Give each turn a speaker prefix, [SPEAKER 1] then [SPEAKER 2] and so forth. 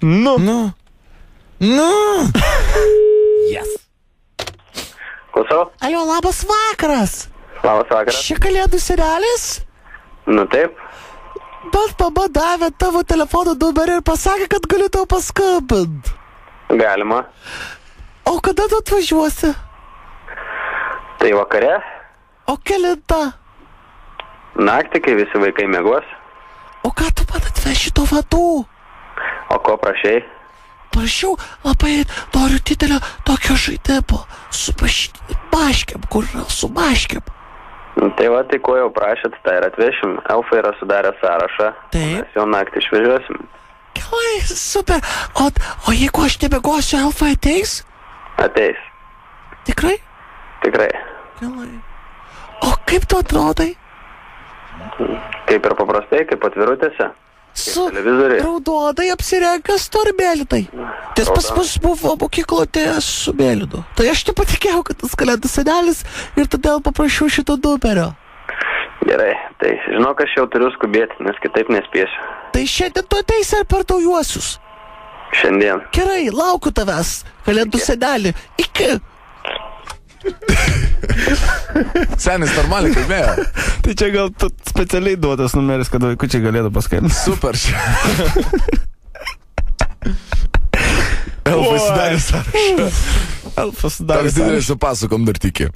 [SPEAKER 1] Nu. Yes.
[SPEAKER 2] Klausau?
[SPEAKER 3] Alio, labas vakaras.
[SPEAKER 2] Labas vakaras.
[SPEAKER 3] Čia Kalėdų senelis?
[SPEAKER 2] Nu taip.
[SPEAKER 3] Bet mama davė tavo telefono numerį ir pasakė, kad galiu tau paskambinti.
[SPEAKER 2] Galima.
[SPEAKER 3] O kada tu atvažiuosi?
[SPEAKER 2] Tai vakare,
[SPEAKER 3] O kelintą?
[SPEAKER 2] naktį, kai visi vaikai miegos.
[SPEAKER 3] O ką tu man atveši to vadų?
[SPEAKER 2] O ko prašai?
[SPEAKER 3] Prašiau, labai noriu didelio tokio žaidimo su maškiam, kur yra su maškiam.
[SPEAKER 2] Nu, tai va, tai ko jau prašėt, tai ir atvešim. Elfai yra sudarę sąrašą.
[SPEAKER 3] Taip.
[SPEAKER 2] Mes jau naktį išvežiosim.
[SPEAKER 3] Gerai, super. O jeigu aš nebegosiu, elfai ateis?
[SPEAKER 2] Ateis.
[SPEAKER 3] Tikrai?
[SPEAKER 2] Tikrai.
[SPEAKER 3] Gerai. O kaip tu atrodai?
[SPEAKER 2] Kaip ir paprastai, kaip atvirutėse.
[SPEAKER 3] Su
[SPEAKER 2] televizoriai.
[SPEAKER 3] raudonai apsirengęs ar mėlynai? Ties pas mus buvo mokykloje su mėlynu. Tai aš nepatikėjau, kad tas Kalėdų senelis ir todėl paprašiau šito numerio.
[SPEAKER 2] Gerai, tai žinok, aš jau turiu skubėti, nes kitaip nespėsiu.
[SPEAKER 3] Tai šiandien tu ateisi ar per naujuosius?
[SPEAKER 2] Šiandien.
[SPEAKER 3] Gerai, laukiu tavęs, Kalėdų senelį. Iki.
[SPEAKER 1] Senis normaliai kalbėjo.
[SPEAKER 4] Tai čia gal specialiai duotas numeris, kad vaikučiai galėtų paskambinti.
[SPEAKER 1] Super. Elfas sudarė sąrašą.
[SPEAKER 4] Elfas sudarė
[SPEAKER 1] Toks didelis su pasakom dar tiki.